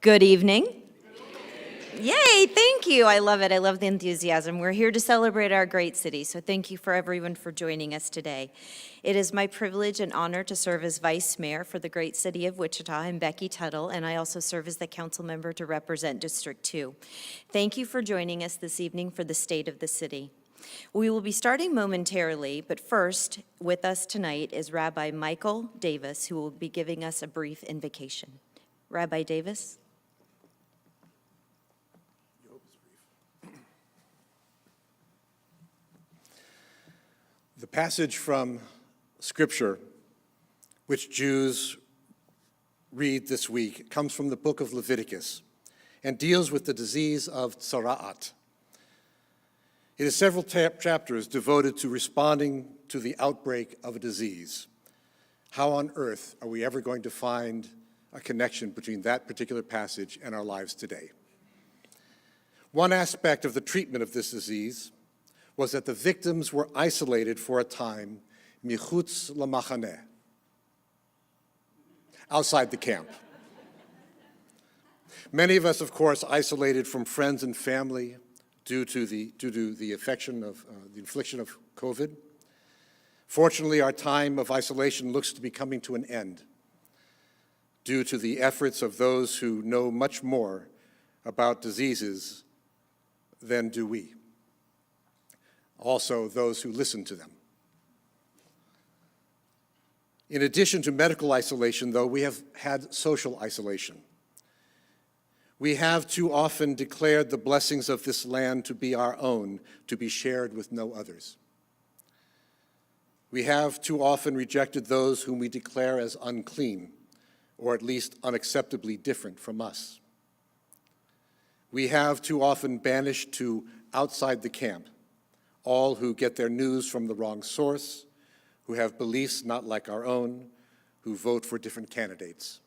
Good evening. Yay, thank you. I love it. I love the enthusiasm. We're here to celebrate our great city, so thank you for everyone for joining us today. It is my privilege and honor to serve as Vice Mayor for the great city of Wichita. I'm Becky Tuttle, and I also serve as the council member to represent District 2. Thank you for joining us this evening for the state of the city. We will be starting momentarily, but first, with us tonight is Rabbi Michael Davis, who will be giving us a brief invocation. Rabbi Davis. The passage from Scripture which Jews read this week comes from the book of Leviticus and deals with the disease of tzara'at. It is several chapters devoted to responding to the outbreak of a disease. How on earth are we ever going to find a connection between that particular passage and our lives today? One aspect of the treatment of this disease was that the victims were isolated for a time, michutz lamachaneh, outside the camp. Many of us, of course, isolated from friends and family due to the infliction of COVID. Fortunately, our time of isolation looks to be coming to an end due to the efforts of those who know much more about diseases than do we. Also, those who listen to them. In addition to medical isolation, though, we have had social isolation. We have too often declared the blessings of this land to be our own, to be shared with no others. We have too often rejected those whom we declare as unclean, or at least unacceptably different from us. We have too often banished to outside the camp all who get their news from the wrong source, who have beliefs not like our own, who vote for different candidates.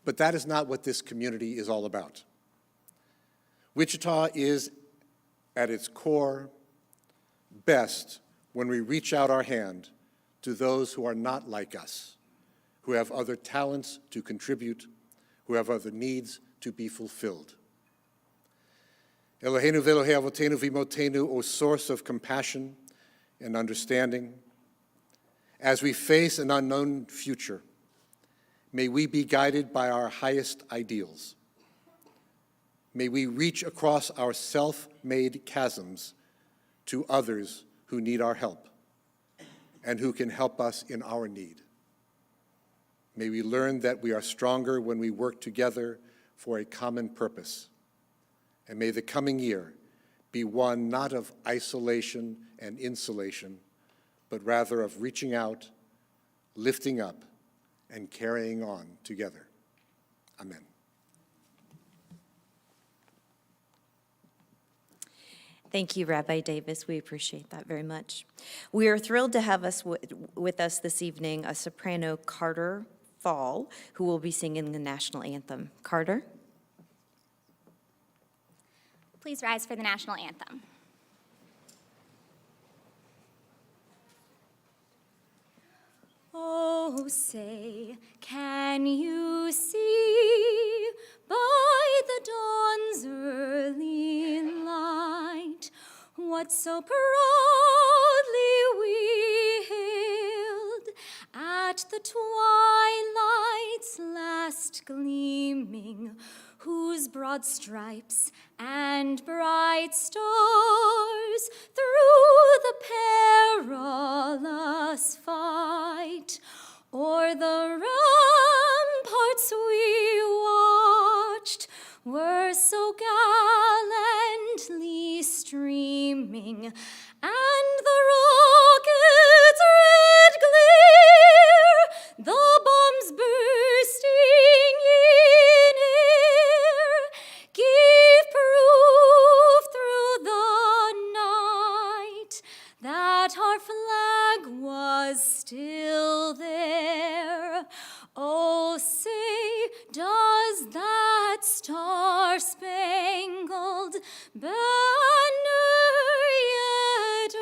But that is not what this community is all about. Wichita is, at its core, best when we reach out our hand to those who are not like us, who have other talents to contribute, who have other needs to be fulfilled. Eloheinu ve'Elohei avotenu v'imotenu, O source of compassion and understanding, as we face an unknown future, may we be guided by our highest ideals. May we reach across our self-made chasms to others who need our help and who can help us in our need. May we learn that we are stronger when we work together for a common purpose. And may the coming year be one not of isolation and insulation, but rather of reaching out, lifting up, and carrying on together. Amen. Thank you, Rabbi Davis. We appreciate that very much. We are thrilled to have with us this evening a soprano, Carter Fall, who will be singing the national anthem. Carter? Please rise for the national anthem. Oh, say, can you see by the dawn's early light what so proudly we hailed at the twilight's last gleaming, whose broad stripes and bright stars through the perilous fight o'er the ramparts we watched were so gallantly streaming, and the rockets' red glare, the bombs bursting in air, gave proof through the night that our flag was still there. Oh, say, does that star-spangled banner yet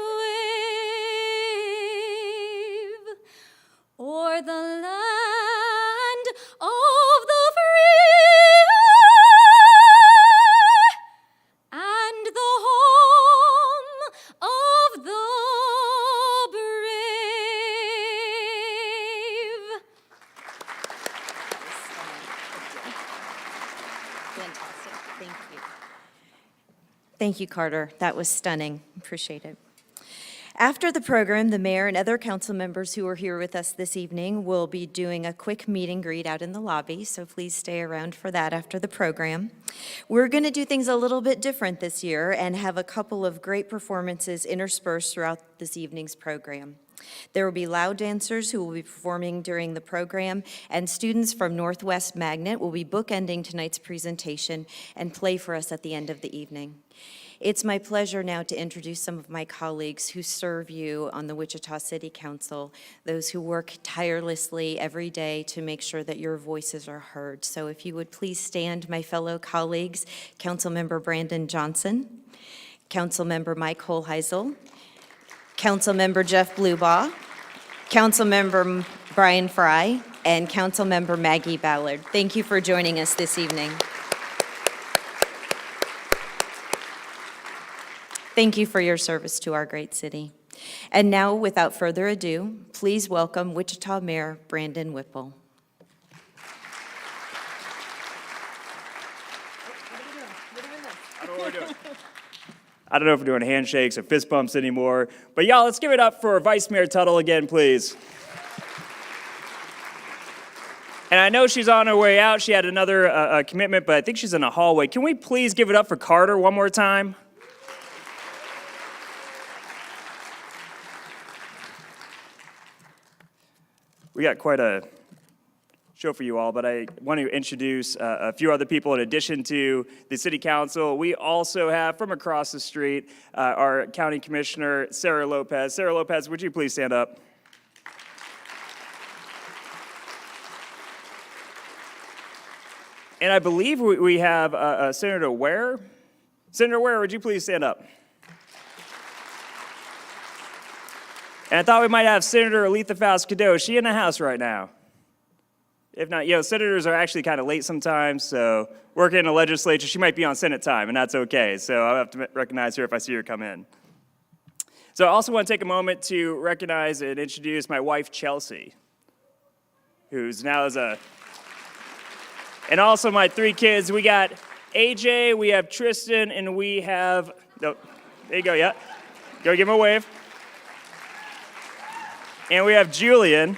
Thank you, Carter. That was stunning. Appreciate it. After the program, the mayor and other council members who are here with us this evening will be doing a quick meet and greet out in the lobby, so please stay around for that after the program. We're going to do things a little bit different this year and have a couple of great performances interspersed throughout this evening's program. There will be loud dancers who will be performing during the program, and students from Northwest Magnet will be bookending tonight's presentation and play for us at the end of the evening. It's my pleasure now to introduce some of my colleagues who serve you on the Wichita City Council, those who work tirelessly every day to make sure that your voices are heard. So if you would please stand, my fellow colleagues, Councilmember Brandon Johnson, Councilmember Mike Holheisel, Councilmember Jeff Blubaugh, Councilmember Brian Fry, and Councilmember Maggie Ballard. Thank you for joining us this evening. Thank you for your service to our great city. And now, without further ado, please welcome Wichita Mayor Brandon Whipple. I don't know if we're doing handshakes or fist bumps anymore, but y'all, let's give it up for Vice Mayor Tuttle again, please. And I know she's on her way out. She had another commitment, but I think she's in the hallway. Can we please give it up for Carter one more time? We got quite a show for you all, but I want to introduce a few other people in addition to the City Council. We also have, from across the street, our County Commissioner, Sarah Lopez. Sarah Lopez, would you please stand up? And I believe we have Senator Ware. Senator Ware, would you please stand up? And I thought we might have Senator Aletha Faust-Cadeau. Is she in the house right now? If not, senators are actually kind of late sometimes, so working in the legislature, she might be on Senate time, and that's okay. So I'll have to recognize her if I see her come in. So I also want to take a moment to recognize and introduce my wife, Chelsea, who's now and also my 3 kids. We got AJ, we have Tristan, and we have, there you go, yeah. Go give him a wave. And we have Julian.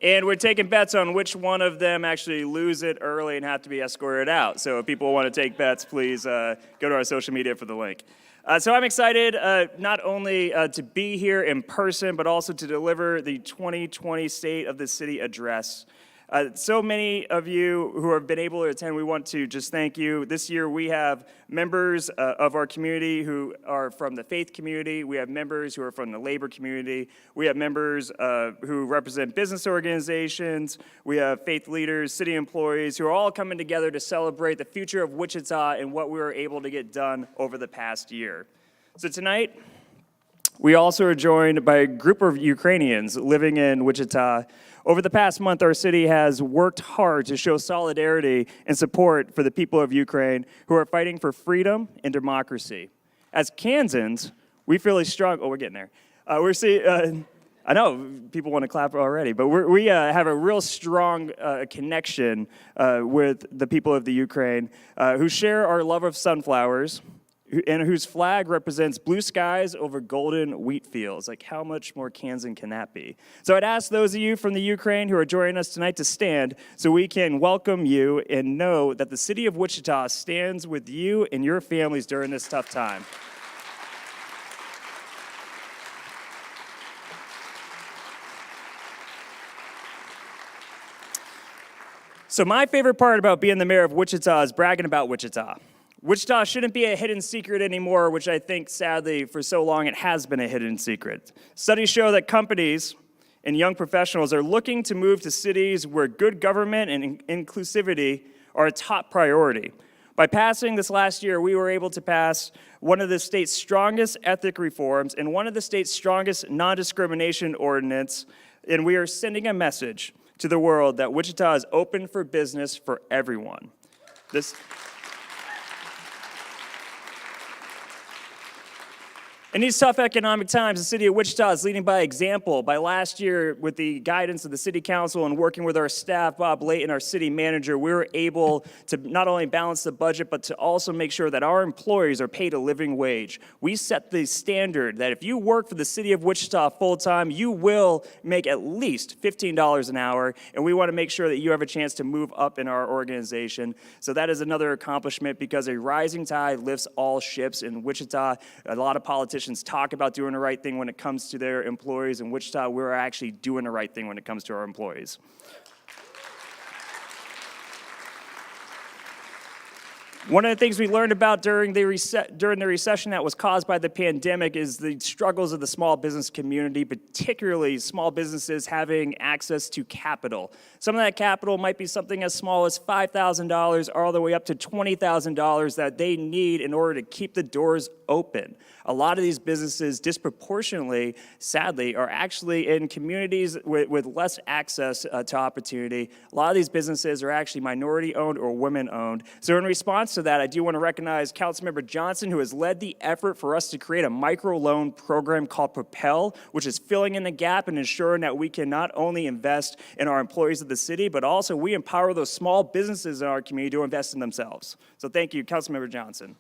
And we're taking bets on which one of them actually lose it early and have to be escorted out. So if people want to take bets, please go to our social media for the link. So I'm excited not only to be here in person, but also to deliver the 2020 State of the City Address. So many of you who have been able to attend, we want to just thank you. This year we have members of our community who are from the faith community. We have members who are from the labor community. We have members who represent business organizations. We have faith leaders, city employees who are all coming together to celebrate the future of Wichita and what we were able to get done over the past year. So tonight, we also are joined by a group of Ukrainians living in Wichita. Over the past month, our city has worked hard to show solidarity and support for the people of Ukraine who are fighting for freedom and democracy. As Kansans, we feel a strong, we're getting there. I know people want to clap already, but we have a real strong connection with the people of the Ukraine who share our love of sunflowers, and whose flag represents blue skies over golden wheat fields. Like, how much more Kansan can that be? So I'd ask those of you from the Ukraine who are joining us tonight to stand so we can welcome you and know that the city of Wichita stands with you and your families during this tough time. So my favorite part about being the mayor of Wichita is bragging about Wichita. Wichita shouldn't be a hidden secret anymore, which I think, sadly, for so long it has been a hidden secret. Studies show that companies and young professionals are looking to move to cities where good government and inclusivity are a top priority. By passing this last year, we were able to pass one of the state's strongest ethic reforms and one of the state's strongest non-discrimination ordinance, and we are sending a message to the world that Wichita is open for business for everyone. In these tough economic times, the city of Wichita is leading by example. By last year, with the guidance of the city council and working with our staff, Bob Layton, our city manager, we were able to not only balance the budget, but to also make sure that our employees are paid a living wage. We set the standard that if you work for the city of Wichita full-time, you will make at least $15 an hour, and we want to make sure that you have a chance to move up in our organization. So that is another accomplishment, because a rising tide lifts all ships in Wichita. A lot of politicians talk about doing the right thing when it comes to their employees. In Wichita, we're actually doing the right thing when it comes to our employees. One of the things we learned about during the recession that was caused by the pandemic is the struggles of the small business community, particularly small businesses having access to capital. Some of that capital might be something as small as $5,000 all the way up to $20,000 that they need in order to keep the doors open. A lot of these businesses disproportionately, sadly, are actually in communities with less access to opportunity. A lot of these businesses are actually minority-owned or women-owned. So in response to that, I do want to recognize Councilmember Johnson, who has led the effort for us to create a microloan program called Propel, which is filling in the gap and ensuring that we can not only invest in our employees of the city, but also we empower those small businesses in our community to invest in themselves. So thank you, Councilmember Johnson.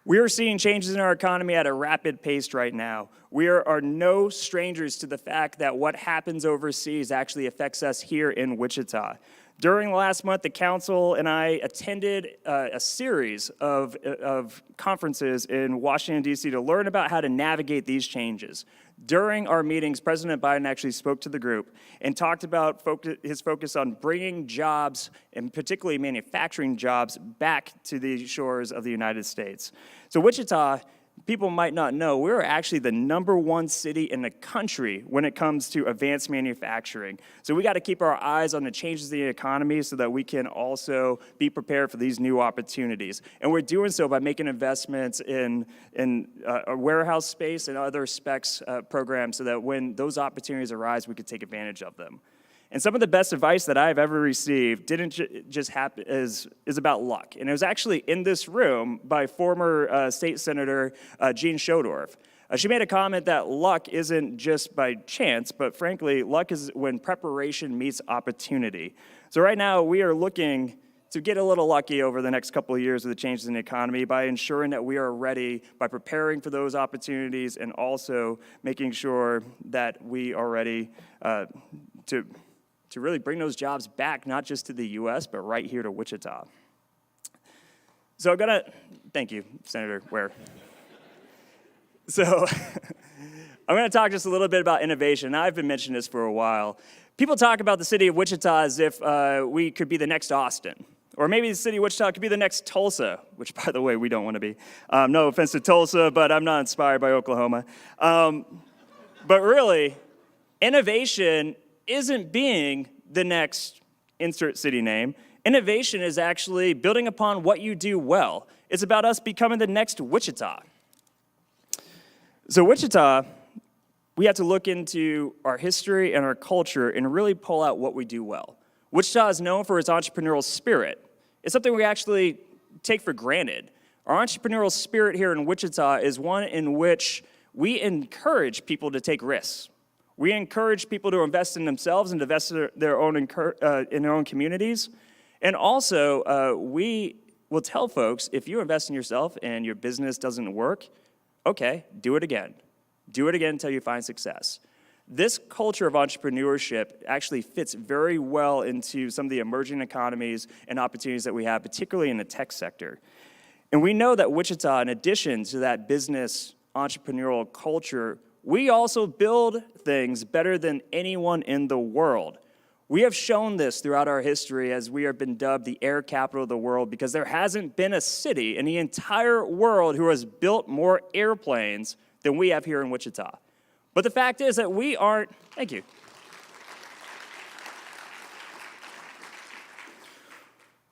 We are seeing changes in our economy at a rapid pace right now. We are no strangers to the fact that what happens overseas actually affects us here in Wichita. During the last month, the council and I attended a series of conferences in Washington, D.C. to learn about how to navigate these changes. During our meetings, President Biden actually spoke to the group and talked about his focus on bringing jobs, and particularly manufacturing jobs, back to the shores of the United States. So Wichita, people might not know, we're actually the #1 city in the country when it comes to advanced manufacturing. So we got to keep our eyes on the changes in the economy so that we can also be prepared for these new opportunities. And we're doing so by making investments in a warehouse space and other specs programs so that when those opportunities arise, we could take advantage of them. And some of the best advice that I've ever received didn't just happen, is about luck. And it was actually in this room by former State Senator Jean Schodorf. She made a comment that luck isn't just by chance, but frankly, luck is when preparation meets opportunity. So right now, we are looking to get a little lucky over the next couple of years with the changes in the economy by ensuring that we are ready, by preparing for those opportunities, and also making sure that we are ready to really bring those jobs back, not just to the U.S., but right here to Wichita. So thank you, Senator Ware. So I'm gonna talk just a little bit about innovation. I've been mentioning this for a while. People talk about the city of Wichita as if we could be the next Austin. Or maybe the city of Wichita could be the next Tulsa, which, by the way, we don't want to be. No offense to Tulsa, but I'm not inspired by Oklahoma. But really, innovation isn't being the next insert city name. Innovation is actually building upon what you do well. It's about us becoming the next Wichita. So Wichita, we have to look into our history and our culture and really pull out what we do well. Wichita is known for its entrepreneurial spirit. It's something we actually take for granted. Our entrepreneurial spirit here in Wichita is one in which we encourage people to take risks. We encourage people to invest in themselves and invest in their own communities. And also, we will tell folks, if you invest in yourself and your business doesn't work, okay, do it again. Do it again until you find success. This culture of entrepreneurship actually fits very well into some of the emerging economies and opportunities that we have, particularly in the tech sector. And we know that Wichita, in addition to that business entrepreneurial culture, we also build things better than anyone in the world. We have shown this throughout our history as we have been dubbed the air capital of the world, because there hasn't been a city in the entire world who has built more airplanes than we have here in Wichita. But the fact is that we aren't, thank you.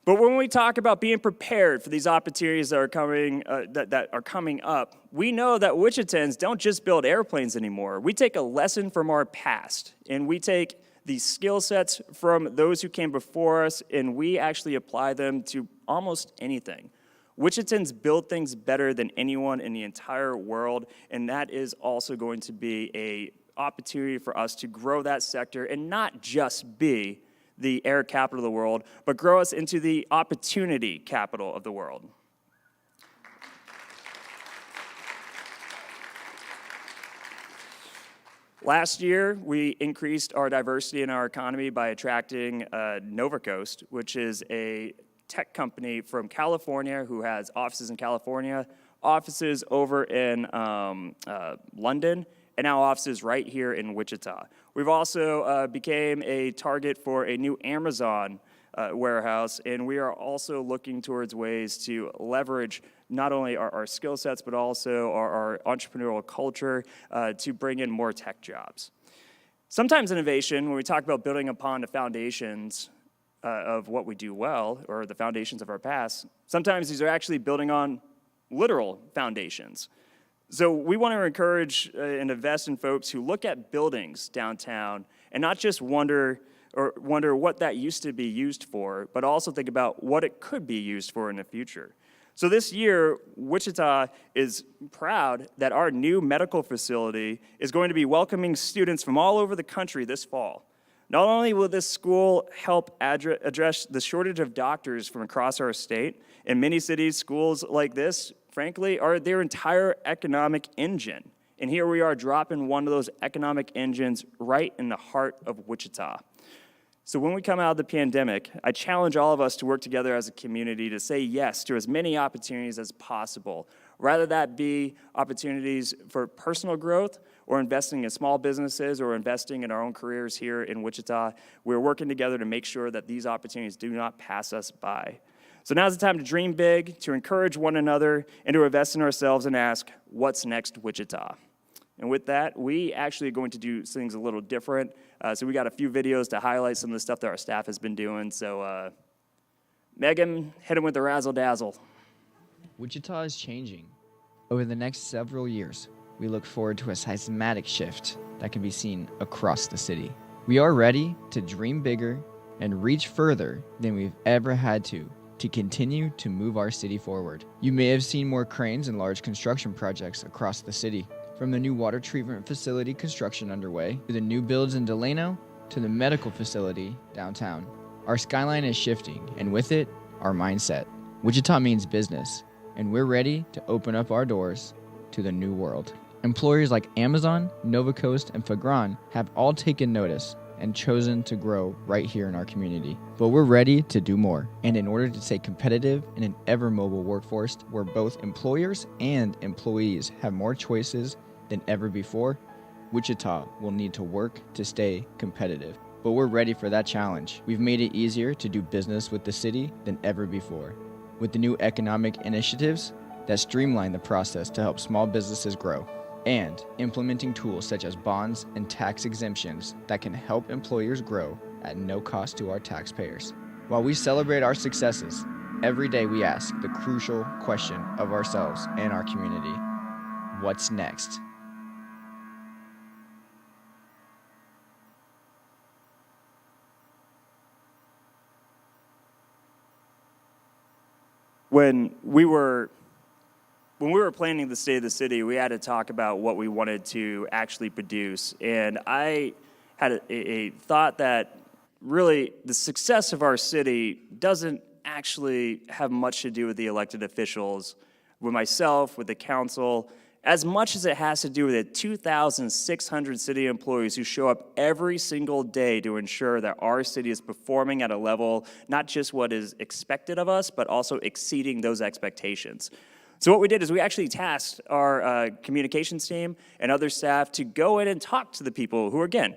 But when we talk about being prepared for these opportunities that are coming up, we know that Wichitans don't just build airplanes anymore. We take a lesson from our past, and we take the skill sets from those who came before us, and we actually apply them to almost anything. Wichitans build things better than anyone in the entire world, and that is also going to be an opportunity for us to grow that sector and not just be the air capital of the world, but grow us into the opportunity capital of the world. Last year, we increased our diversity in our economy by attracting NovaCoast, which is a tech company from California who has offices in California, offices over in London, and now offices right here in Wichita. We've also became a target for a new Amazon warehouse, and we are also looking towards ways to leverage not only our skill sets, but also our entrepreneurial culture to bring in more tech jobs. Sometimes innovation, when we talk about building upon the foundations of what we do well, or the foundations of our past, sometimes these are actually building on literal foundations. So we want to encourage and invest in folks who look at buildings downtown and not just wonder what that used to be used for, but also think about what it could be used for in the future. So this year, Wichita is proud that our new medical facility is going to be welcoming students from all over the country this fall. Not only will this school help address the shortage of doctors from across our state, in many cities, schools like this, frankly, are their entire economic engine. And here we are dropping one of those economic engines right in the heart of Wichita. So when we come out of the pandemic, I challenge all of us to work together as a community to say yes to as many opportunities as possible. Rather that be opportunities for personal growth or investing in small businesses or investing in our own careers here in Wichita, we're working together to make sure that these opportunities do not pass us by. So now's the time to dream big, to encourage one another, and to invest in ourselves and ask, what's next, Wichita? And with that, we actually are going to do things a little different. So we got a few videos to highlight some of the stuff that our staff has been doing. So Megan, hit him with the razzle-dazzle. Wichita is changing. Over the next several years, we look forward to a seismic shift that can be seen across the city. We are ready to dream bigger and reach further than we've ever had to continue to move our city forward. You may have seen more cranes and large construction projects across the city, from the new water treatment facility construction underway, to the new builds in Delano, to the medical facility downtown. Our skyline is shifting, and with it, our mindset. Wichita means business, and we're ready to open up our doors to the new world. Employers like Amazon, NovaCoast, and Fagron have all taken notice and chosen to grow right here in our community. But we're ready to do more. And in order to stay competitive in an ever-mobile workforce where both employers and employees have more choices than ever before, Wichita will need to work to stay competitive. But we're ready for that challenge. We've made it easier to do business with the city than ever before, with the new economic initiatives that streamline the process to help small businesses grow, and implementing tools such as bonds and tax exemptions that can help employers grow at no cost to our taxpayers. While we celebrate our successes, every day we ask the crucial question of ourselves and our community: what's next? When we were planning the state of the city, we had to talk about what we wanted to actually produce. And I had a thought that really the success of our city doesn't actually have much to do with the elected officials, with myself, with the council, as much as it has to do with the 2,600 city employees who show up every single day to ensure that our city is performing at a level, not just what is expected of us, but also exceeding those expectations. So what we did is we actually tasked our communications team and other staff to go in and talk to the people who, again,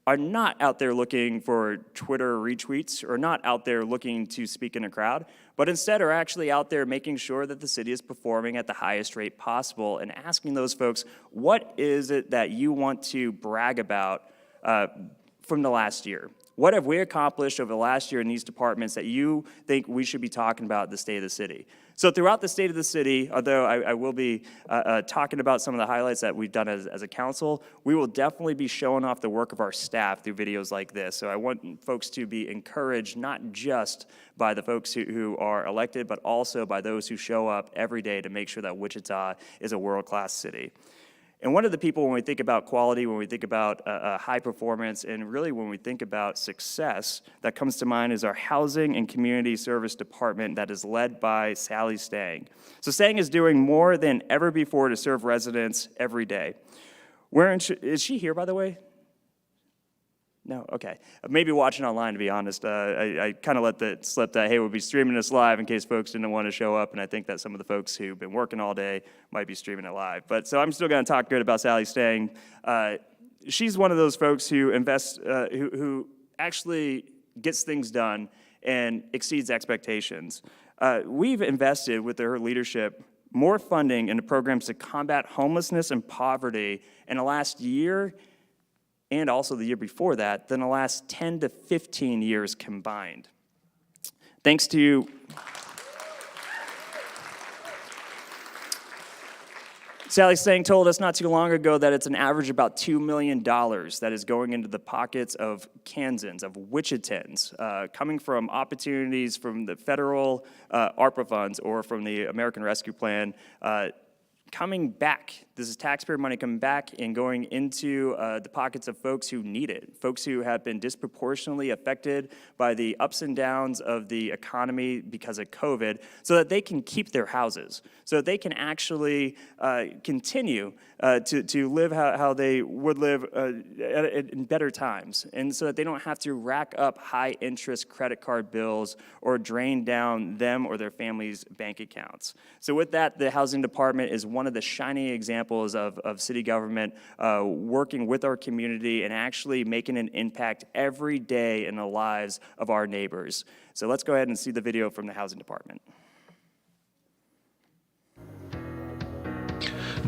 are not out there looking for Twitter retweets or not out there looking to speak in a crowd, but instead are actually out there making sure that the city is performing at the highest rate possible and asking those folks, what is it that you want to brag about from the last year? What have we accomplished over the last year in these departments that you think we should be talking about at the State of the City? So throughout the State of the City, although I will be talking about some of the highlights that we've done as a council, we will definitely be showing off the work of our staff through videos like this. So I want folks to be encouraged, not just by the folks who are elected, but also by those who show up every day to make sure that Wichita is a world-class city. And one of the people, when we think about quality, when we think about high performance, and really when we think about success, that comes to mind is our Housing and Community Service Department that is led by Sally Stang. So Stang is doing more than ever before to serve residents every day. Is she here, by the way? No, okay. Maybe watching online, to be honest. I kind of let that slip that, hey, we'll be streaming this live in case folks didn't want to show up, and I think that some of the folks who've been working all day might be streaming it live. But so I'm still going to talk good about Sally Stang. She's one of those folks who invests, who actually gets things done and exceeds expectations. We've invested, with her leadership, more funding into programs to combat homelessness and poverty in the last year and also the year before that, than the last 10 to 15 years combined. Thanks to Sally Stang told us not too long ago that it's an average about $2 million that is going into the pockets of Kansans, of Wichitans, coming from opportunities from the federal ARPA funds or from the American Rescue Plan, coming back. This is taxpayer money coming back and going into the pockets of folks who need it, folks who have been disproportionately affected by the ups and downs of the economy because of COVID, so that they can keep their houses, so that they can actually continue to live how they would live in better times, and so that they don't have to rack up high interest credit card bills or drain down them or their families' bank accounts. So with that, the housing department is one of the shining examples of city government working with our community and actually making an impact every day in the lives of our neighbors. So let's go ahead and see the video from the housing department.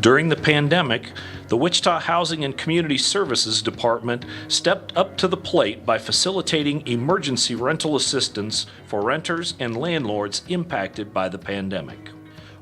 During the pandemic, the Wichita Housing and Community Services Department stepped up to the plate by facilitating emergency rental assistance for renters and landlords impacted by the pandemic.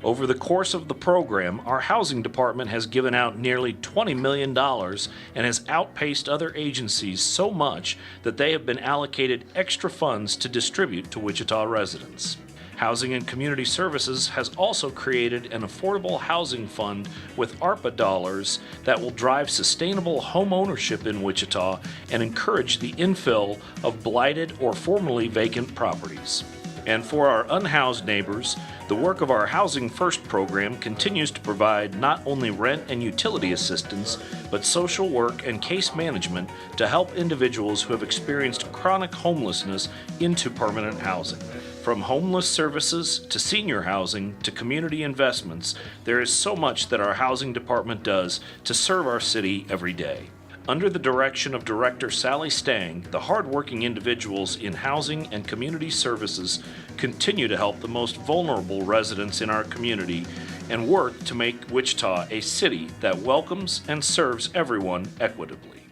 Over the course of the program, our housing department has given out nearly $20 million and has outpaced other agencies so much that they have been allocated extra funds to distribute to Wichita residents. Housing and Community Services has also created an affordable housing fund with ARPA dollars that will drive sustainable home ownership in Wichita and encourage the infill of blighted or formerly vacant properties. And for our unhoused neighbors, the work of our Housing First program continues to provide not only rent and utility assistance, but social work and case management to help individuals who have experienced chronic homelessness into permanent housing. From homeless services to senior housing to community investments, there is so much that our housing department does to serve our city every day. Under the direction of Director Sally Stang, the hardworking individuals in Housing and Community Services continue to help the most vulnerable residents in our community and work to make Wichita a city that welcomes and serves everyone equitably.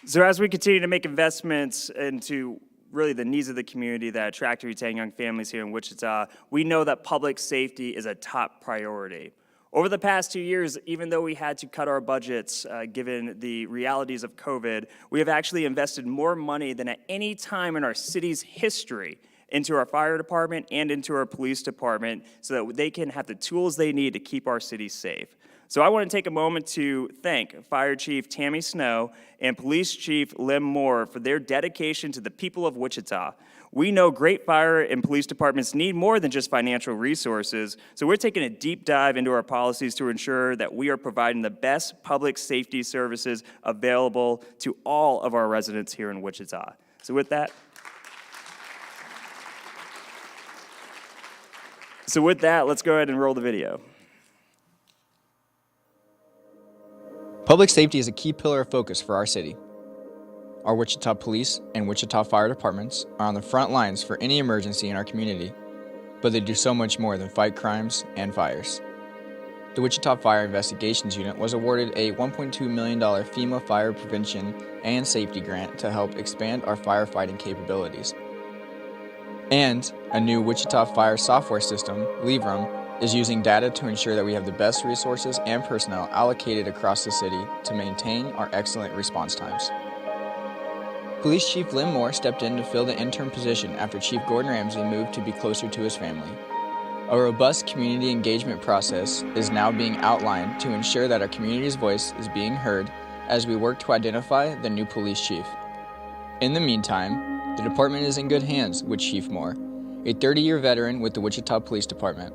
So as we continue to make investments into really the needs of the community that attract and retain young families here in Wichita, we know that public safety is a top priority. Over the past 2 years, even though we had to cut our budgets given the realities of COVID, we have actually invested more money than at any time in our city's history into our fire department and into our police department so that they can have the tools they need to keep our city safe. So I want to take a moment to thank Fire Chief Tammy Snow and Police Chief Lim Moore for their dedication to the people of Wichita. We know great fire and police departments need more than just financial resources, so we're taking a deep dive into our policies to ensure that we are providing the best public safety services available to all of our residents here in Wichita. So with that, let's go ahead and roll the video. Public safety is a key pillar of focus for our city. Our Wichita Police and Wichita Fire Departments are on the front lines for any emergency in our community, but they do so much more than fight crimes and fires. the Wichita Fire Investigations Unit was awarded a $1.2 million FEMA Fire Prevention and Safety Grant to help expand our firefighting capabilities. And a new Wichita Fire software system, Leverum, is using data to ensure that we have the best resources and personnel allocated across the city to maintain our excellent response times. Police Chief Lynn Moore stepped in to fill the interim position after Chief Gordon Ramsey moved to be closer to his family. A robust community engagement process is now being outlined to ensure that our community's voice is being heard as we work to identify the new police chief. In the meantime, the department is in good hands with Chief Moore, a 30-year veteran with the Wichita Police Department.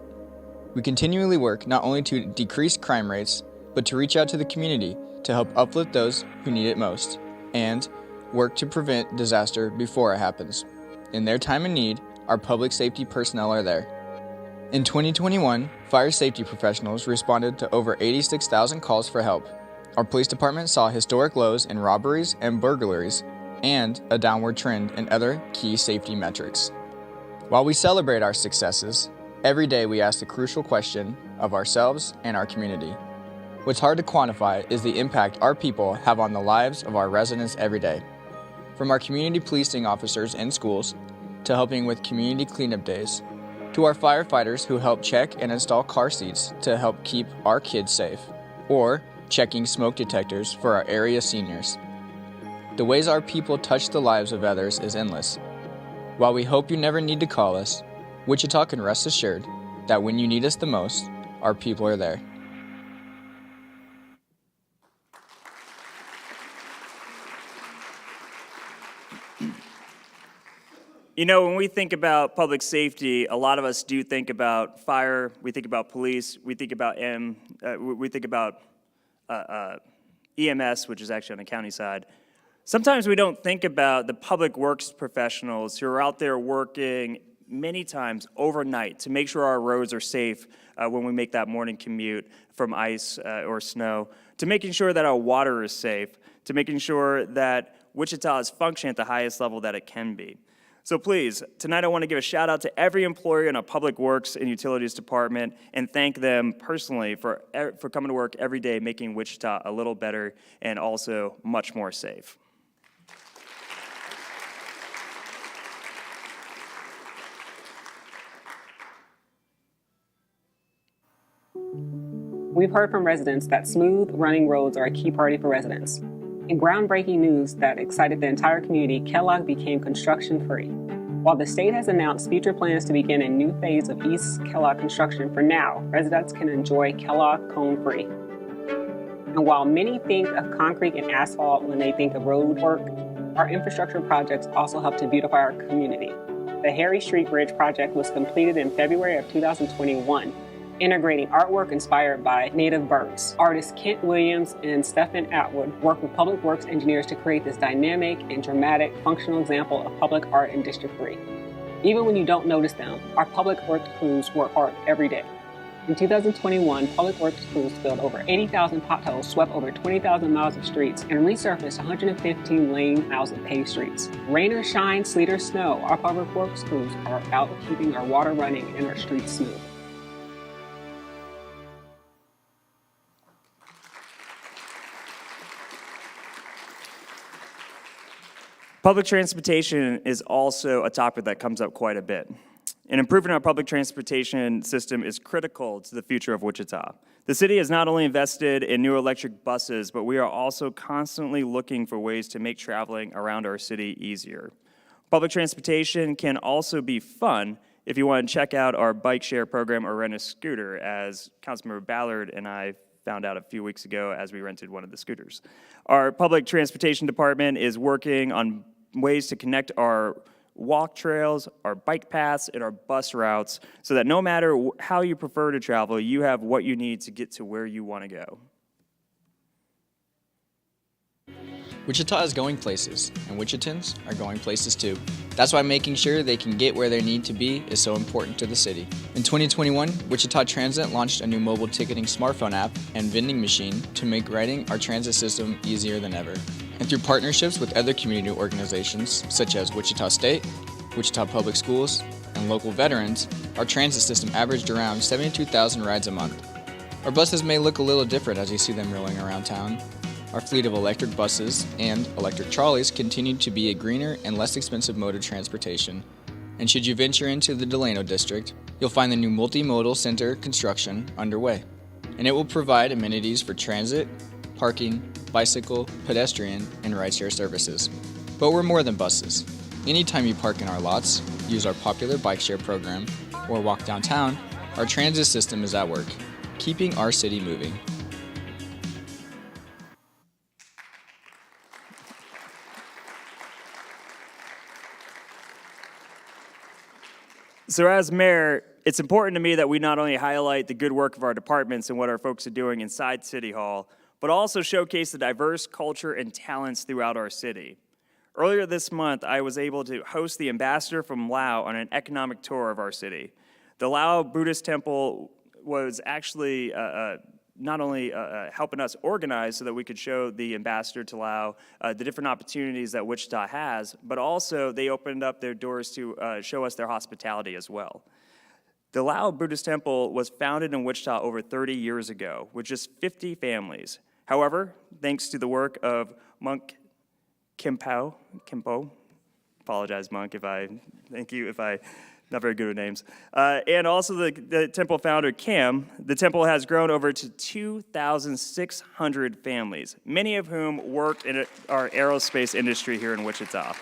We continually work not only to decrease crime rates, but to reach out to the community to help uplift those who need it most, and work to prevent disaster before it happens. In their time of need, our public safety personnel are there. In 2021, fire safety professionals responded to over 86,000 calls for help. Our police department saw historic lows in robberies and burglaries, and a downward trend in other key safety metrics. While we celebrate our successes, every day we ask the crucial question of ourselves and our community. What's hard to quantify is the impact our people have on the lives of our residents every day. From our community policing officers in schools, to helping with community cleanup days, to our firefighters who help check and install car seats to help keep our kids safe, or checking smoke detectors for our area seniors. The ways our people touch the lives of others is endless. While we hope you never need to call us, Wichita can rest assured that when you need us the most, our people are there. You know, when we think about public safety, a lot of us do think about fire, we think about police, we think about EMS, which is actually on the county side. Sometimes we don't think about the public works professionals who are out there working many times overnight to make sure our roads are safe when we make that morning commute from ice or snow, to making sure that our water is safe, to making sure that Wichita is functioning at the highest level that it can be. So please, tonight I want to give a shout out to every employee in our Public Works and Utilities Department and thank them personally for coming to work every day, making Wichita a little better and also much more safe. We've heard from residents that smooth running roads are a key priority for residents. In groundbreaking news that excited the entire community, Kellogg became construction-free. While the state has announced future plans to begin a new phase of East Kellogg construction, for now, residents can enjoy Kellogg cone-free. And while many think of concrete and asphalt when they think of road work, our infrastructure projects also help to beautify our community. The Harry Street Bridge project was completed in February of 2021, integrating artwork inspired by native birds. Artists Kent Williams and Stephen Atwood worked with public works engineers to create this dynamic and dramatic functional example of public art in District 3. Even when you don't notice them, our public works crews work hard every day. In 2021, public works crews filled over 80,000 potholes, swept over 20,000 miles of streets, and resurfaced 115 lane miles of paved streets. Rain or shine, sleet or snow, our public works crews are out keeping our water running and our streets smooth. Public transportation is also a topic that comes up quite a bit. And improving our public transportation system is critical to the future of Wichita. The city has not only invested in new electric buses, but we are also constantly looking for ways to make traveling around our city easier. Public transportation can also be fun if you want to check out our bike share program or rent a scooter, as Councilmember Ballard and I found out a few weeks ago as we rented one of the scooters. Our public transportation department is working on ways to connect our walk trails, our bike paths, and our bus routes so that no matter how you prefer to travel, you have what you need to get to where you want to go. Wichita is going places, and Wichitans are going places too. That's why making sure they can get where they need to be is so important to the city. In 2021, Wichita Transit launched a new mobile ticketing smartphone app and vending machine to make riding our transit system easier than ever. And through partnerships with other community organizations, such as Wichita State, Wichita Public Schools, and local veterans, our transit system averaged around 72,000 rides a month. Our buses may look a little different as you see them rolling around town. Our fleet of electric buses and electric trolleys continue to be a greener and less expensive mode of transportation. And should you venture into the Delano district, you'll find the new multimodal center construction underway. And it will provide amenities for transit, parking, bicycle, pedestrian, and rideshare services. But we're more than buses. Anytime you park in our lots, use our popular bike share program, or walk downtown, our transit system is at work, keeping our city moving. So as mayor, it's important to me that we not only highlight the good work of our departments and what our folks are doing inside City Hall, but also showcase the diverse culture and talents throughout our city. Earlier this month, I was able to host the ambassador from Lao on an economic tour of our city. The Lao Buddhist temple was actually not only helping us organize so that we could show the ambassador to Lao the different opportunities that Wichita has, but also they opened up their doors to show us their hospitality as well. The Lao Buddhist temple was founded in Wichita over 30 years ago with just 50 families. However, thanks to the work of Monk Kimpo, apologize, Monk, thank you if I, not very good with names, and also the temple founder, Cam, the temple has grown over to 2,600 families, many of whom work in our aerospace industry here in Wichita.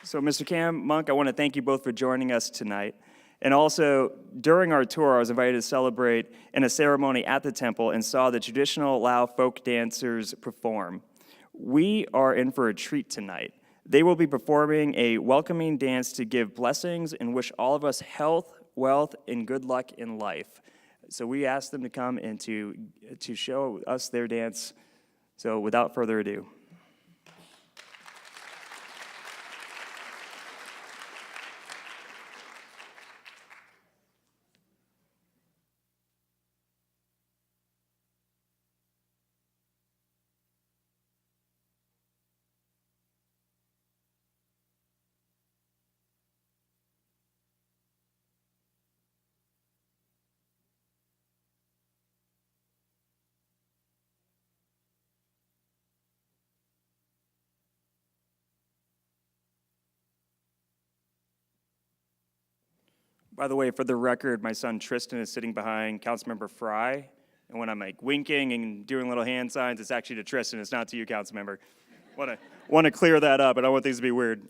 So, Mr. Cam, Monk, I want to thank you both for joining us tonight. And also, during our tour, I was invited to celebrate in a ceremony at the temple and saw the traditional Lao folk dancers perform. We are in for a treat tonight. They will be performing a welcoming dance to give blessings and wish all of us health, wealth, and good luck in life. So we asked them to come and to show us their dance. So without further ado. By the way, for the record, my son Tristan is sitting behind Councilmember Fry, and when I'm like winking and doing little hand signs, it's actually to Tristan, it's not to you, Councilmember. Want to clear that up, I don't want things to be weird.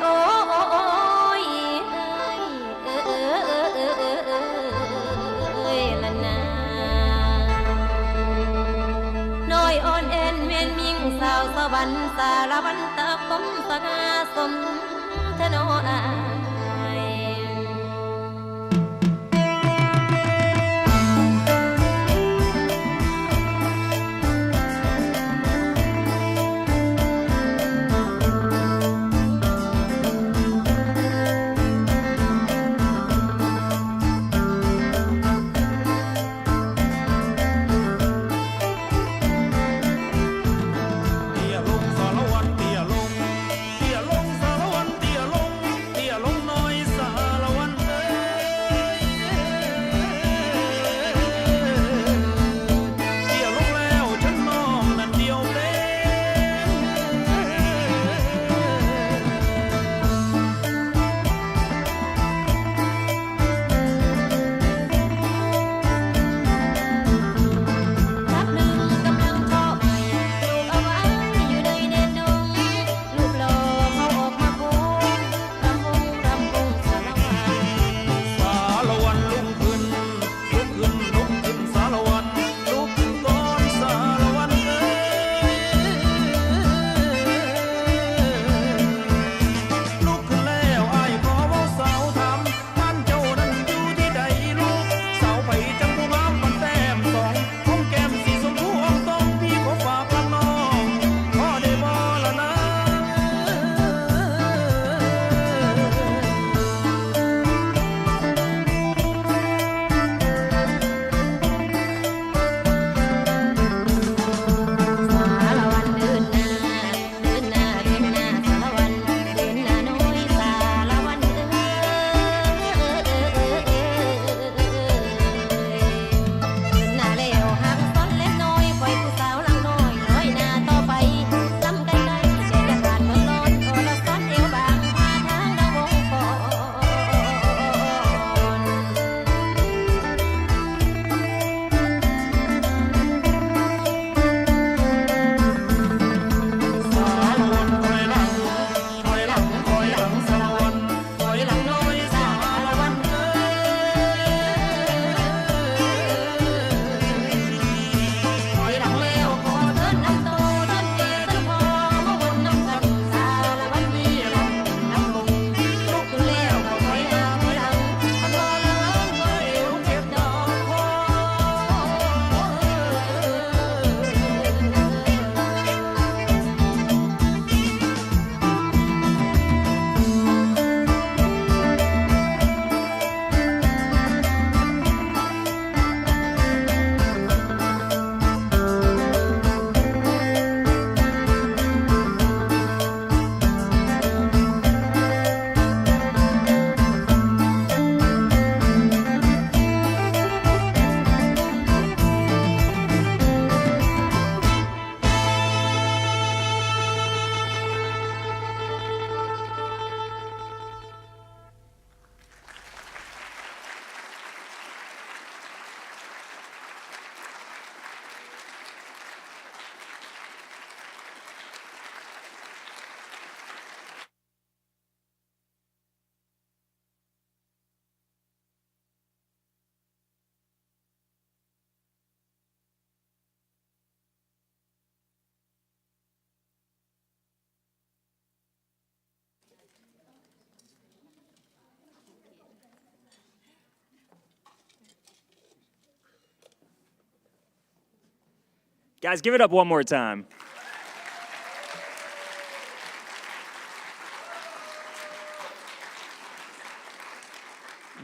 โอ้ยละนาน้อยอ่อนแอนแม่นมิ่งสาวสวรรค์สารวันตะคมสง่าสมทโนอาย Guys, give it up one more time.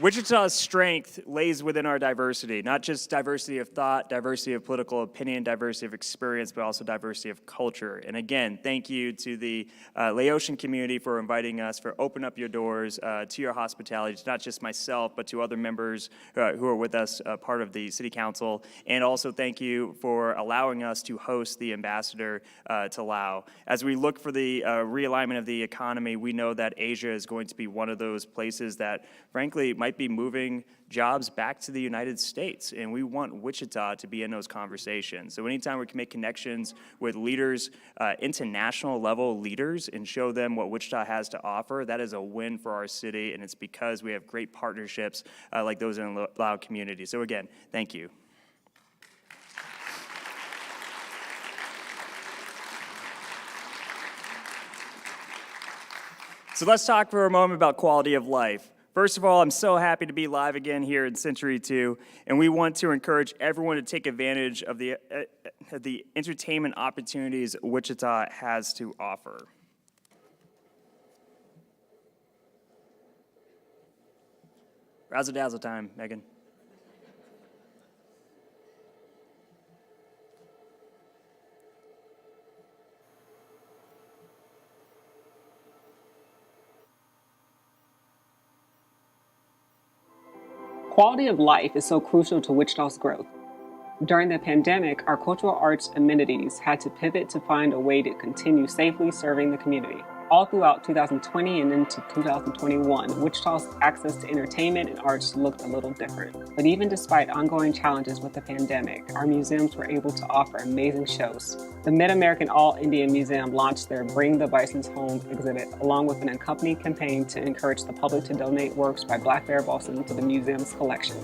Wichita's strength lays within our diversity, not just diversity of thought, diversity of political opinion, diversity of experience, but also diversity of culture. And again, thank you to the Laotian community for inviting us, for opening up your doors to your hospitality, to not just myself, but to other members who are with us, part of the City Council. And also thank you for allowing us to host the ambassador to Lao. As we look for the realignment of the economy, we know that Asia is going to be one of those places that, frankly, might be moving jobs back to the United States, and we want Wichita to be in those conversations. So anytime we can make connections with leaders, international level leaders, and show them what Wichita has to offer, that is a win for our city, and it's because we have great partnerships like those in the Loud community. So again, thank you. So let's talk for a moment about quality of life. First of all, I'm so happy to be live again here in Century 2, and we want to encourage everyone to take advantage of the entertainment opportunities Wichita has to offer. Razzle-dazzle time, Megan. Quality of life is so crucial to Wichita's growth. During the pandemic, our cultural arts amenities had to pivot to find a way to continue safely serving the community. All throughout 2020 and into 2021, Wichita's access to entertainment and arts looked a little different. But even despite ongoing challenges with the pandemic, our museums were able to offer amazing shows. The Mid-American All-Indian Museum launched their Bring the Bisons Home exhibit, along with an accompanying campaign to encourage the public to donate works by Black Bear Boston to the museum's collection.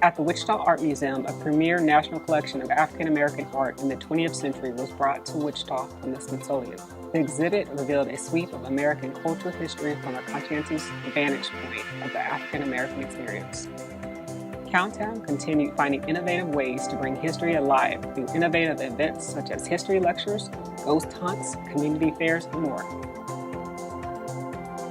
At the Wichita Art Museum, a premier national collection of African American art in the 20th century was brought to Wichita from the Smithsonian. The exhibit revealed a sweep of American cultural history from a conscientious vantage point of the African American experience. Countdown continued finding innovative ways to bring history alive through innovative events such as history lectures, ghost hunts, community fairs, and more.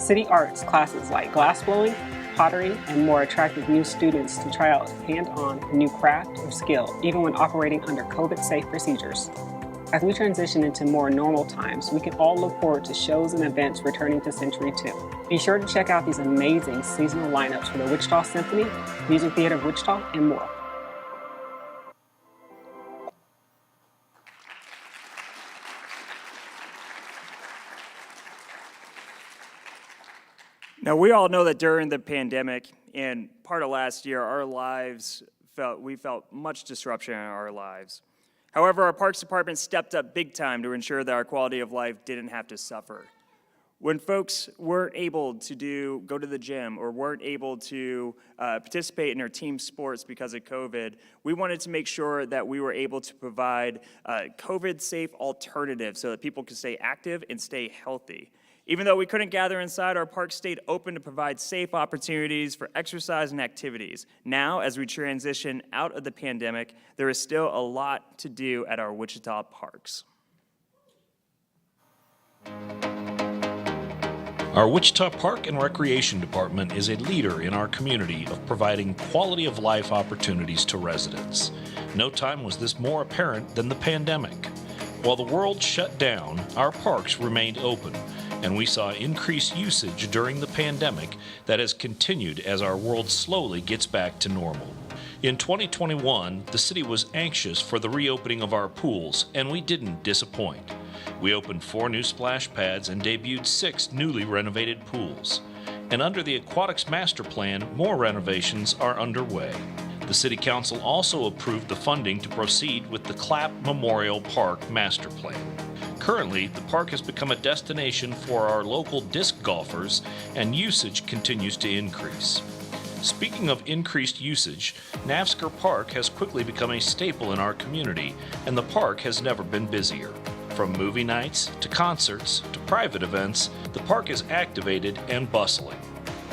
City arts classes like glass blowing, pottery, and more attracted new students to try out hand-on a new craft or skill, even when operating under COVID-safe procedures. As we transition into more normal times, we can all look forward to shows and events returning to Century 2. Be sure to check out these amazing seasonal lineups for the Wichita Symphony, Music Theater of Wichita, and more. Now, we all know that during the pandemic and part of last year, we felt much disruption in our lives. However, our Parks Department stepped up big time to ensure that our quality of life didn't have to suffer. When folks weren't able to go to the gym or weren't able to participate in their team sports because of COVID, we wanted to make sure that we were able to provide COVID-safe alternatives so that people could stay active and stay healthy. Even though we couldn't gather inside, our park stayed open to provide safe opportunities for exercise and activities. Now, as we transition out of the pandemic, there is still a lot to do at our Wichita parks. Our Wichita Park and Recreation Department is a leader in our community of providing quality of life opportunities to residents. No time was this more apparent than the pandemic. While the world shut down, our parks remained open, and we saw increased usage during the pandemic that has continued as our world slowly gets back to normal. In 2021, the city was anxious for the reopening of our pools, and we didn't disappoint. We opened 4 new splash pads and debuted 6 newly renovated pools. And under the Aquatics Master Plan, more renovations are underway. The City Council also approved the funding to proceed with the Clapp Memorial Park Master Plan. Currently, the park has become a destination for our local disc golfers, and usage continues to increase. Speaking of increased usage, Navsker Park has quickly become a staple in our community, and the park has never been busier. From movie nights to concerts to private events, the park is activated and bustling.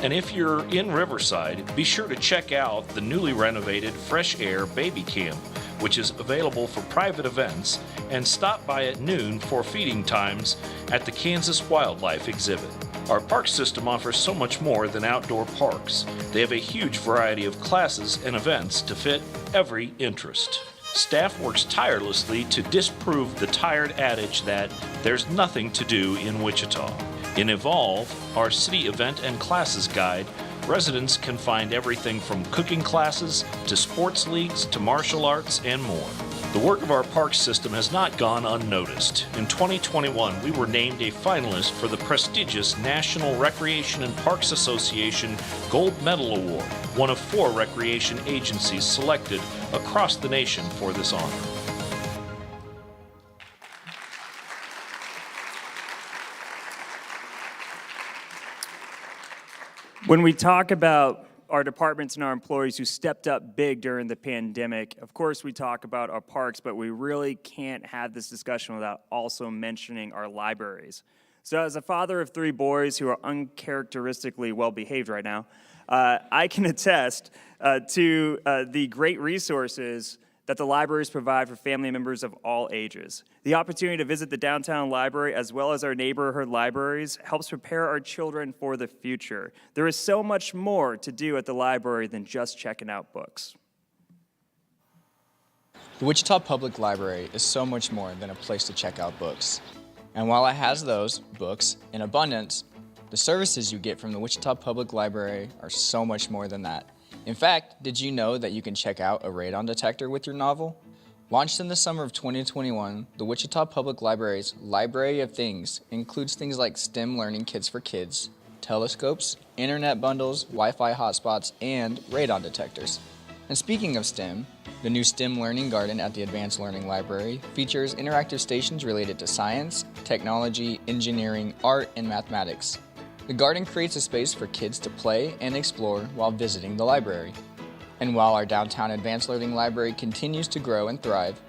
And if you're in Riverside, be sure to check out the newly renovated Fresh Air Baby Camp, which is available for private events, and stop by at noon for feeding times at the Kansas Wildlife exhibit. Our park system offers so much more than outdoor parks. They have a huge variety of classes and events to fit every interest. Staff works tirelessly to disprove the tired adage that there's nothing to do in Wichita. In Evolve, our city event and classes guide, Residents can find everything from cooking classes to sports leagues to martial arts and more. The work of our park system has not gone unnoticed. In 2021, we were named a finalist for the prestigious National Recreation and Parks Association Gold Medal Award, one of 4 recreation agencies selected across the nation for this honor. When we talk about our departments and our employees who stepped up big during the pandemic, of course we talk about our parks, but we really can't have this discussion without also mentioning our libraries. So as a father of 3 boys who are uncharacteristically well behaved right now, I can attest to the great resources that the libraries provide for family members of all ages. The opportunity to visit the downtown library as well as our neighborhood libraries helps prepare our children for the future. There is so much more to do at the library than just checking out books. The Wichita Public Library is so much more than a place to check out books. And while it has those books in abundance, the services you get from the Wichita Public Library are so much more than that. In fact, did you know that you can check out a radon detector with your novel? Launched in the summer of 2021, the Wichita Public Library's Library of Things includes things like STEM learning kits for kids, telescopes, internet bundles, Wi-Fi hotspots, and radon detectors. And speaking of STEM, the new STEM Learning Garden at the Advanced Learning Library features interactive stations related to science, technology, engineering, art, and mathematics. The garden creates a space for kids to play and explore while visiting the library. And while our downtown Advanced Learning Library continues to grow and thrive,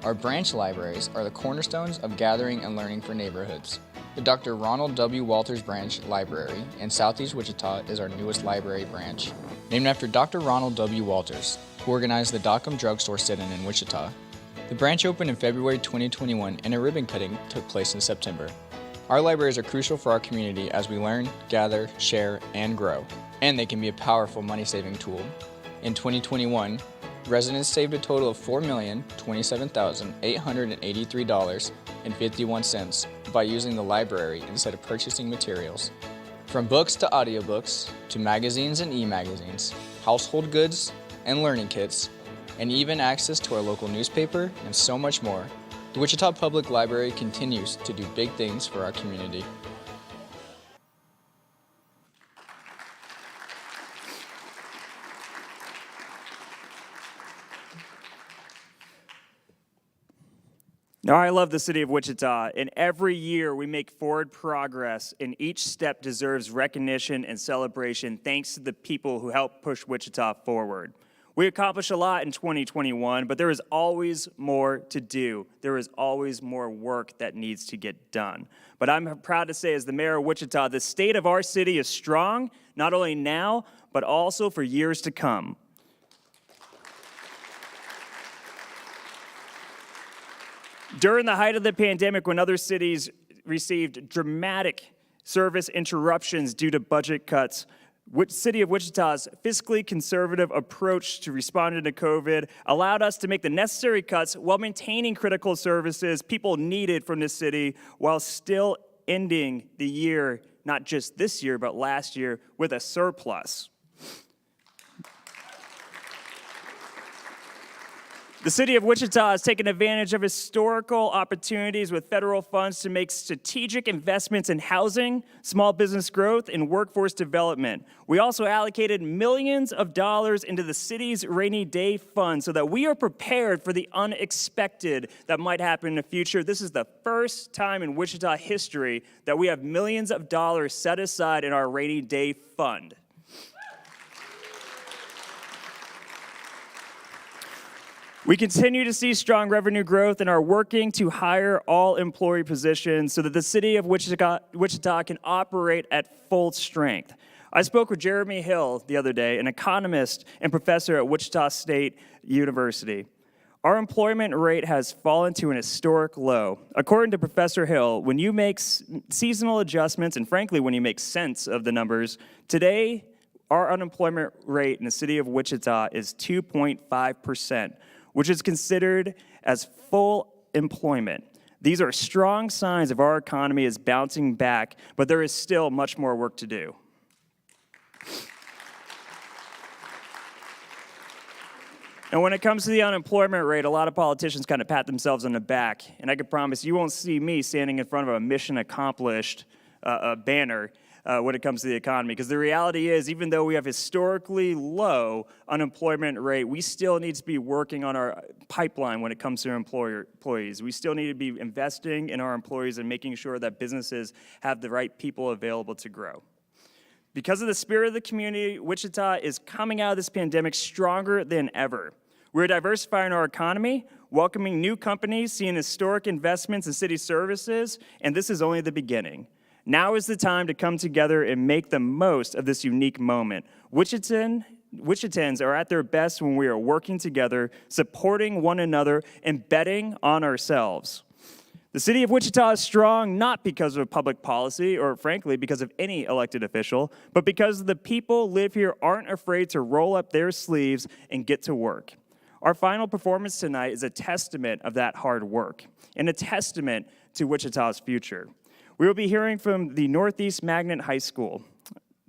our branch libraries are the cornerstones of gathering and learning for neighborhoods. The Dr. Ronald W. Walters Branch Library in Southeast Wichita is our newest library branch, named after Dr. Ronald W. Walters, who organized the Dockham Drugstore sit-in in Wichita. The branch opened in February 2021 and a ribbon cutting took place in September. Our libraries are crucial for our community as we learn, gather, share, and grow. And they can be a powerful money-saving tool. In 2021, residents saved a total of $4,027,883.51 by using the library instead of purchasing materials. From books to audiobooks, to magazines and e-magazines, household goods and learning kits, and even access to our local newspaper and so much more, the Wichita Public Library continues to do big things for our community. Now, I love the city of Wichita, and every year we make forward progress, and each step deserves recognition and celebration thanks to the people who help push Wichita forward. We accomplished a lot in 2021, but there is always more to do. There is always more work that needs to get done. But I'm proud to say, as the mayor of Wichita, the state of our city is strong, not only now, but also for years to come. During the height of the pandemic, when other cities received dramatic service interruptions due to budget cuts, City of Wichita's fiscally conservative approach to responding to COVID allowed us to make the necessary cuts while maintaining critical services people needed from the city while still ending the year, not just this year, but last year, with a surplus. The city of Wichita has taken advantage of historical opportunities with federal funds to make strategic investments in housing, small business growth, and workforce development. We also allocated millions of dollars into the city's rainy day fund so that we are prepared for the unexpected that might happen in the future. This is the first time in Wichita history that we have millions of dollars set aside in our rainy day fund. We continue to see strong revenue growth and are working to hire all employee positions so that the city of Wichita can operate at full strength. I spoke with Jeremy Hill the other day, an economist and professor at Wichita State University. Our employment rate has fallen to an historic low. According to Professor Hill, when you make seasonal adjustments, and frankly, when you make sense of the numbers, today our unemployment rate in the city of Wichita is 2.5%. which is considered as full employment. These are strong signs of our economy is bouncing back, but there is still much more work to do. And when it comes to the unemployment rate, a lot of politicians kind of pat themselves on the back. And I can promise you won't see me standing in front of a mission accomplished banner when it comes to the economy. Because the reality is, even though we have historically low unemployment rate, we still need to be working on our pipeline when it comes to employees. We still need to be investing in our employees and making sure that businesses have the right people available to grow. Because of the spirit of the community, Wichita is coming out of this pandemic stronger than ever. We're diversifying our economy, welcoming new companies, seeing historic investments in city services, and this is only the beginning. Now is the time to come together and make the most of this unique moment. Wichitans are at their best when we are working together, supporting one another, and betting on ourselves. The city of Wichita is strong not because of public policy or, frankly, because of any elected official, but because the people live here aren't afraid to roll up their sleeves and get to work. Our final performance tonight is a testament of that hard work and a testament to Wichita's future. We will be hearing from the Northeast Magnet High School.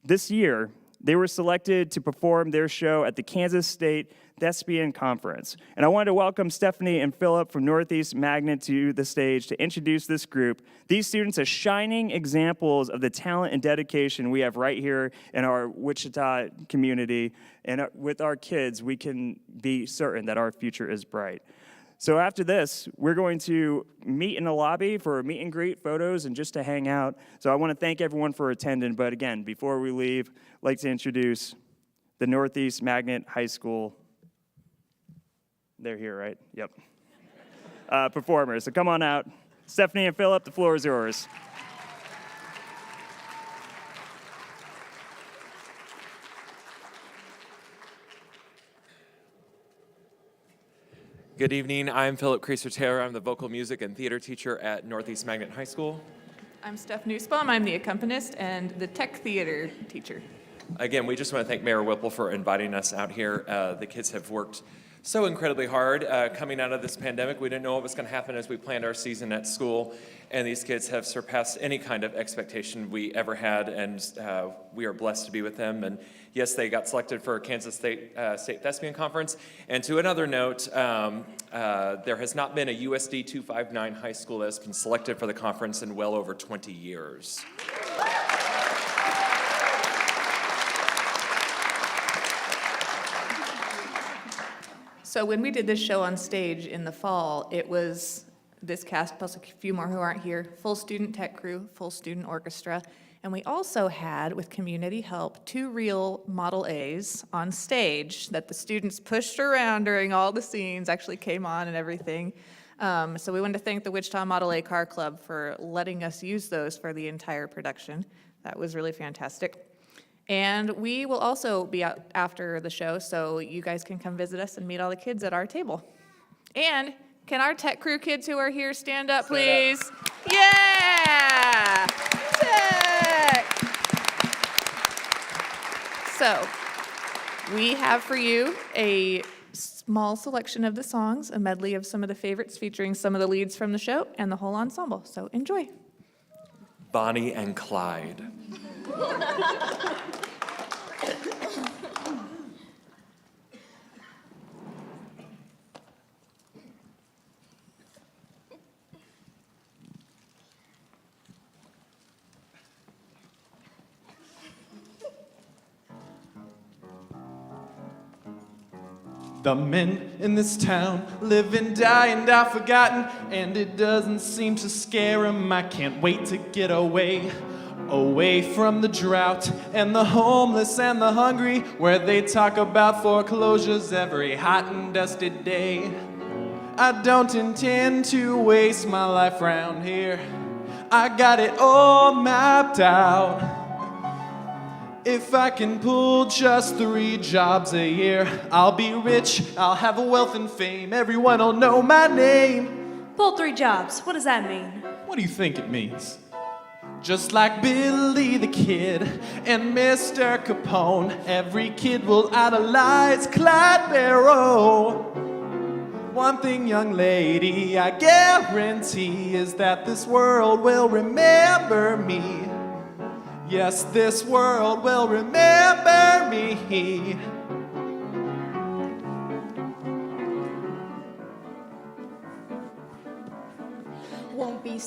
This year, they were selected to perform their show at the Kansas State Thespian Conference. And I wanted to welcome Stephanie and Philip from Northeast Magnet to the stage to introduce this group. These students are shining examples of the talent and dedication we have right here in our Wichita community. And with our kids, we can be certain that our future is bright. So after this, we're going to meet in the lobby for a meet and greet, photos, and just to hang out. So I want to thank everyone for attending. But again, before we leave, I'd like to introduce the Northeast Magnet High School. They're here, right? Yep. Performers. So come on out. Stephanie and Philip, the floor is yours. Good evening. I'm Philip Creaser-Taylor. I'm the vocal music and theater teacher at Northeast Magnet High School. I'm Steph Nussbaum. I'm the accompanist and the tech theater teacher. Again, we just want to thank Mayor Whipple for inviting us out here. The kids have worked so incredibly hard coming out of this pandemic. We didn't know what was going to happen as we planned our season at school, and these kids have surpassed any kind of expectation we ever had, and we are blessed to be with them. And yes, they got selected for Kansas State Thespian Conference. And to another note, there has not been a USD 259 high school that has been selected for the conference in well over 20 years. So when we did this show on stage in the fall, it was this cast plus a few more who aren't here, full student tech crew, full student orchestra, and we also had, with community help, 2 real Model A's on stage that the students pushed around during all the scenes, actually came on and everything. So we wanted to thank the Wichita Model A Car Club for letting us use those for the entire production. That was really fantastic. And we will also be out after the show, so you guys can come visit us and meet all the kids at our table. And can our tech crew kids who are here stand up, please? Yeah! Tech! So, we have for you a small selection of the songs, a medley of some of the favorites featuring some of the leads from the show and the whole ensemble. So enjoy. Bonnie and Clyde. The men in this town live and die and are forgotten, and it doesn't seem to scare them. I can't wait to get away from the drought and the homeless and the hungry, where they talk about foreclosures every hot and dusty day. I don't intend to waste my life round here. I got it all mapped out. If I can pull just 3 jobs a year, I'll be rich, I'll have wealth and fame, everyone will know my name. Pull 3 jobs, what does that mean? What do you think it means? Just like Billy the Kid and Mr. Capone, every kid will idolize Clyde Barrow. One thing, young lady, I guarantee is that this world will remember me. Yes, this world will remember me.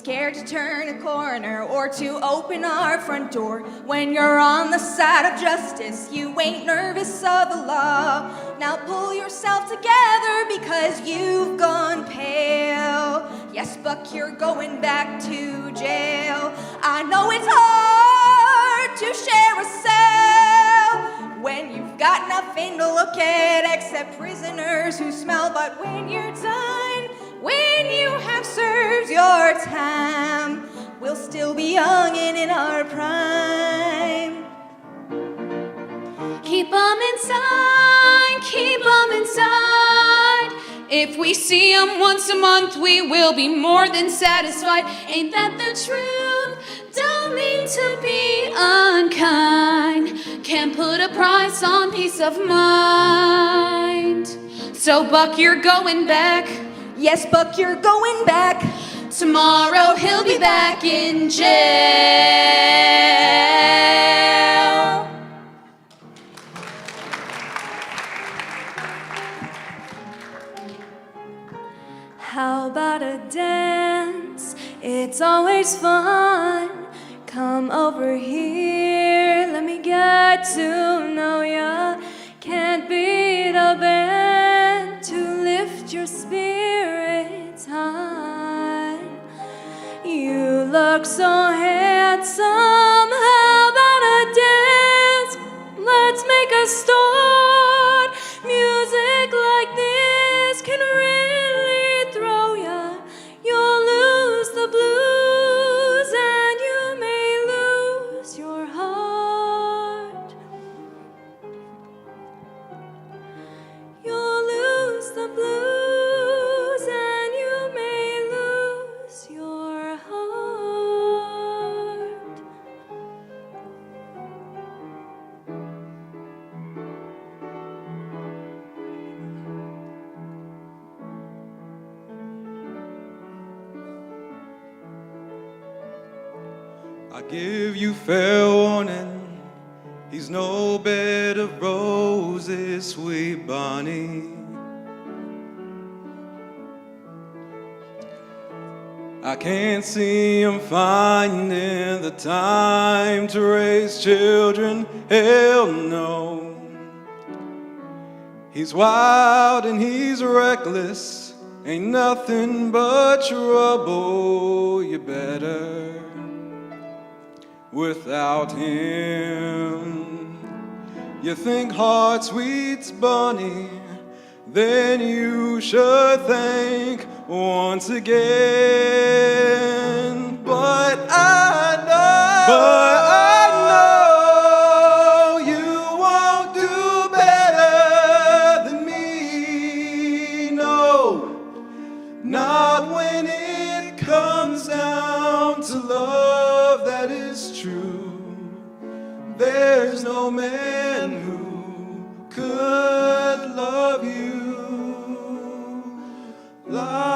scared to turn a corner or to open our front door. When you're on the side of justice, you ain't nervous of the law. Now pull yourself together because you've gone pale. Yes, Buck, you're going back to jail. I know it's hard to share a cell when you've got nothing to look at except prisoners who smell. But when you're done, when you have served your time, we'll still be young and in our prime. Keep 'em inside, keep 'em inside. If we see 'em once a month, we will be more than satisfied. Ain't that the truth? Don't mean to be unkind. Can't put a price on peace of mind. So Buck, you're going back. Yes, Buck, you're going back. Tomorrow he'll be back in jail. How about a dance? It's always fun. Come over here, let me get to know ya. Can't beat a band to lift your spirits high. You look so handsome. How about a dance? Let's make a start. Music like this can really throw ya. You'll lose the blues and you may lose your heart. You'll lose the blues and you may lose your heart. I give you fair warning, he's no bed of roses, sweet Bonnie. I can't see him finding the time to raise children, hell no. He's wild and he's reckless, ain't nothing but trouble, you better. Without him, you think heart sweet's Bonnie, then you should think once again. But I know you won't do better than me, no, not when it comes down to love that is true. There's no man who could love you like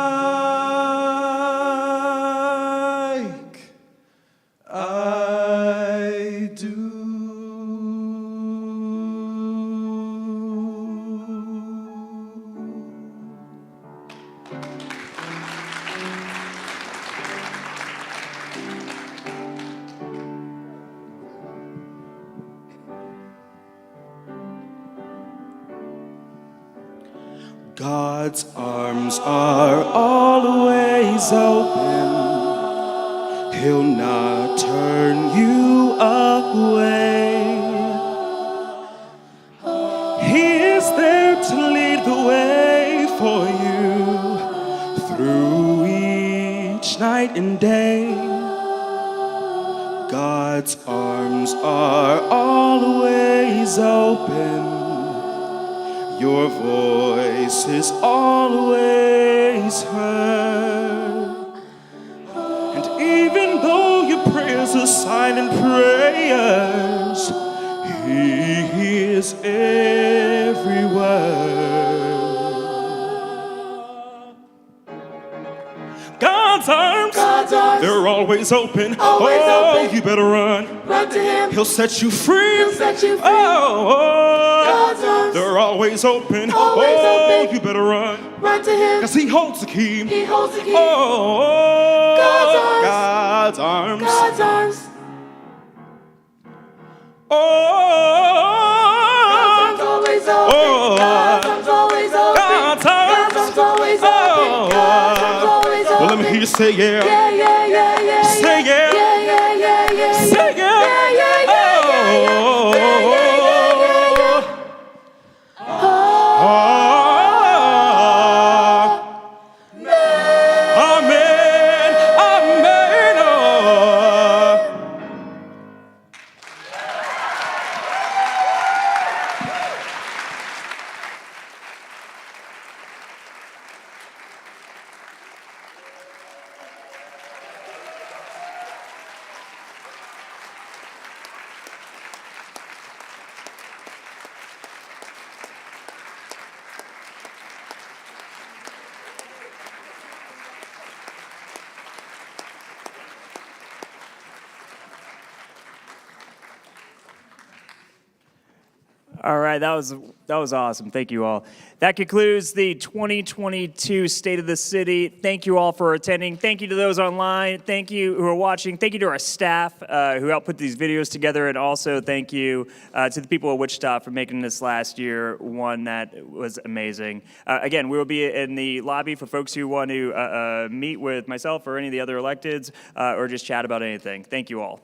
I do. God's arms are always open. He'll not turn you away. He is there to lead the way for you through each night and day. God's arms are always open. Your voice is always heard. And even though your prayers are silent prayers, He hears every word. God's arms They're always open. Always open. You better run. Run to him. He'll set you free. He'll set you free. God's arms. They're always open. Always open. You better run. Run to him. 'Cause he holds the key. He holds the key. God's arms. God's arms. God's arms. God's always open. God's arms always open. God's arms always open. God's arms always open. Well, let me hear you say yeah. Yeah, yeah, yeah, yeah. Say yeah. Yeah, yeah, yeah, yeah. Say yeah. Yeah, yeah, yeah, yeah, yeah. Yeah, yeah, yeah, yeah, Amen. Amen. All right, that was awesome. Thank you all. That concludes the 2022 State of the City. Thank you all for attending. Thank you to those online. Thank you who are watching. Thank you to our staff who helped put these videos together, and also thank you to the people of Wichita for making this last year one that was amazing. Again, we will be in the lobby for folks who want to meet with myself or any of the other electeds or just chat about anything. Thank you all.